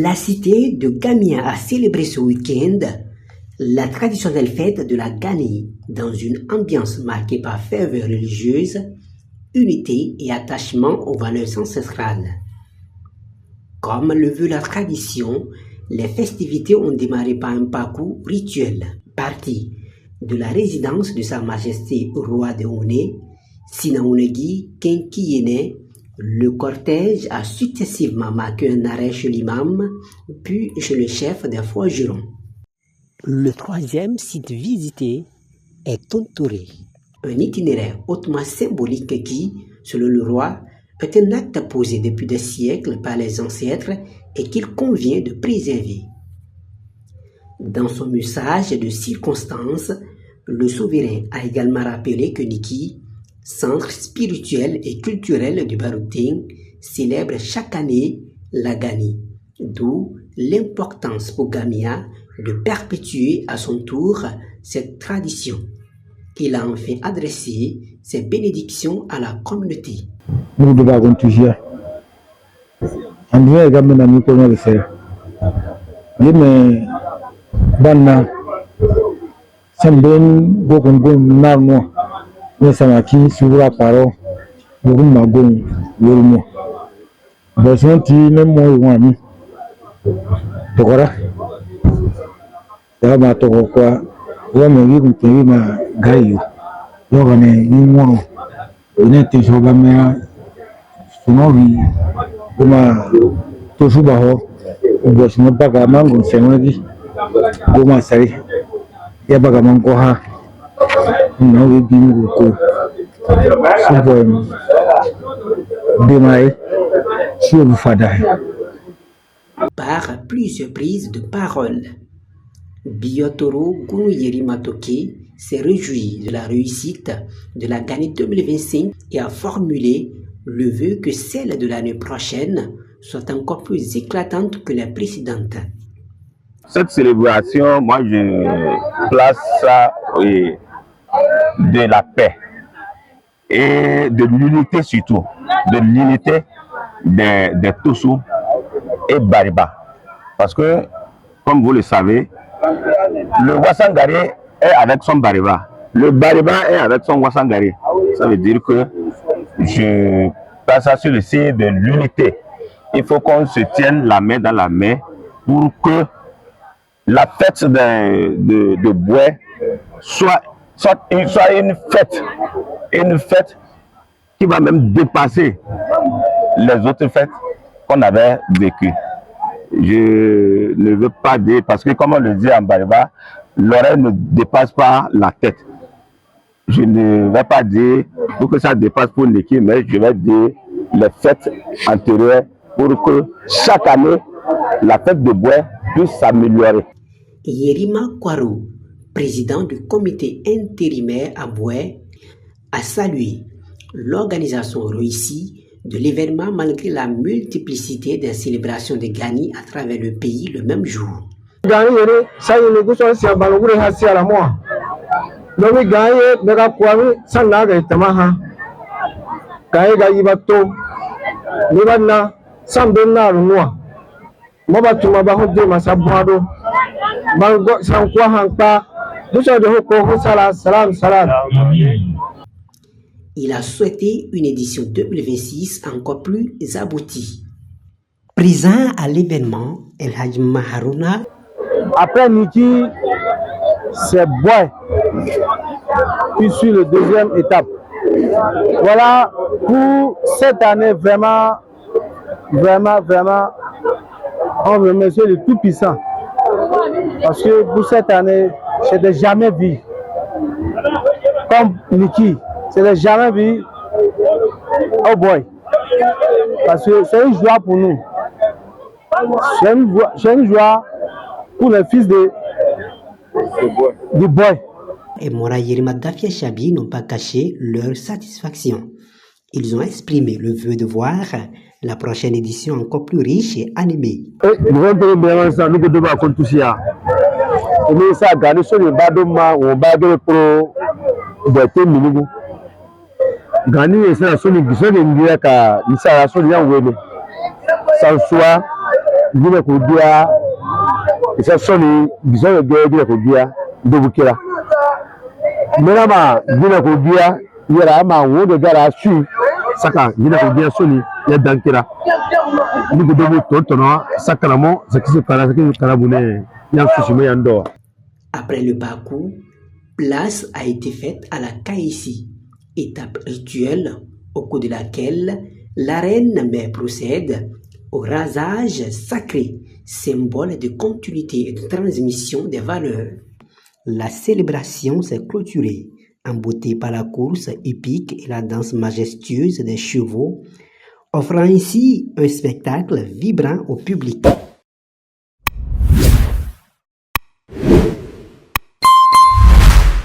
La cité de Gamia a célébré ce week-end la traditionnelle fête de la Gani dans une ambiance marquée par ferveur religieuse, unité et attachement aux valeurs ancestrales. Comme le veut la tradition, les festivités ont démarré par un parcours rituel, parti de la résidence de Sa Majesté Roi de Oné, Sinaounegui Kenkiyene. Le cortège a successivement marqué un arrêt chez l'imam, puis chez le chef des forgerons. Le troisième site visité est Tontouré, un itinéraire hautement symbolique qui, selon le roi, est un acte posé depuis des siècles par les ancêtres et qu'il convient de préserver. Dans son message de circonstance, le souverain a également rappelé que Niki, centre spirituel et culturel du Barutin, célèbre chaque année la Gani, d'où l'importance pour Gamia de perpétuer à son tour cette tradition. Il a enfin adressé ses bénédictions à la communauté. Samaki sura paro bugun magon yormo bosonti ne mo wani tokora ya ma toko kwa wa me wi kun tewi ma gayo yo gane ni mo ne te so ba me suno wi kuma to suba ho bosno baga mango senwagi kuma sari ya baga mango ha Par plusieurs prises de parole, Biotoro Gounouyeri Matoke s'est réjoui de la réussite de la Gani 2025 et a formulé le vœu que celle de l'année prochaine soit encore plus éclatante que les précédentes. Cette célébration, moi je place ça de la paix et de l'unité surtout, de l'unité des Tossou et Bariba. Parce que, comme vous le savez, le Wassangari est avec son Bariba, le Bariba est avec son Wassangari. Ça veut dire que je place ça sur le signe de l'unité. Il faut qu'on se tienne la main dans la main pour que la fête de Boué soit une fête qui va même dépasser les autres fêtes qu'on avait vécues. Je ne veux pas dire, parce que comme on le dit en Bariba, l'oreille ne dépasse pas la tête. Je ne vais pas dire pour que ça dépasse pour Niki, mais je vais dire les fêtes antérieures pour que chaque année, la fête de Boué puisse s'améliorer. Yerima Kwarou, président du comité intérimaire à Boué, a salué l'organisation réussie de l'événement malgré la multiplicité des célébrations de Gani à travers le pays le même jour. Il a souhaité une édition 2026 encore plus aboutie. Présent à l'événement, El Hadj Maharouna. Après Niki, c'est Boué qui suit la deuxième étape. Voilà, pour cette année, vraiment, on remercie le Tout-Puissant. Parce que pour cette année, je n'ai jamais vu comme Niki. Je n'ai jamais vu au Boy. Parce que c'est une joie pour nous. C'est une joie pour les fils du Boy. Et Mora Yerima Dafia Chabi n'ont pas caché leur satisfaction. Ils ont exprimé le vœu de voir la prochaine édition encore plus riche et animée. Gani esa soni bisoni ngira ka misala soni ya wele. Sans soi Guinée Kodia, et ça sonne, ils ont le Guinée Kodia, de Bukela. Maintenant, Guinée Kodia, il y a un mot de gars à suivre. Saka, Guinée Kodia sonne, il y a Dankera. Nous devons tout Sakalamo, ce qui se passe, ce qui se passe, il y a un souci, Yando. Après le parcours, place a été faite à la Kaïsi, étape rituelle au cours de laquelle la reine mère procède au rasage sacré, symbole de continuité et de transmission des valeurs. La célébration s'est clôturée en beauté par la course épique et la danse majestueuse des chevaux, offrant ainsi un spectacle vibrant au public.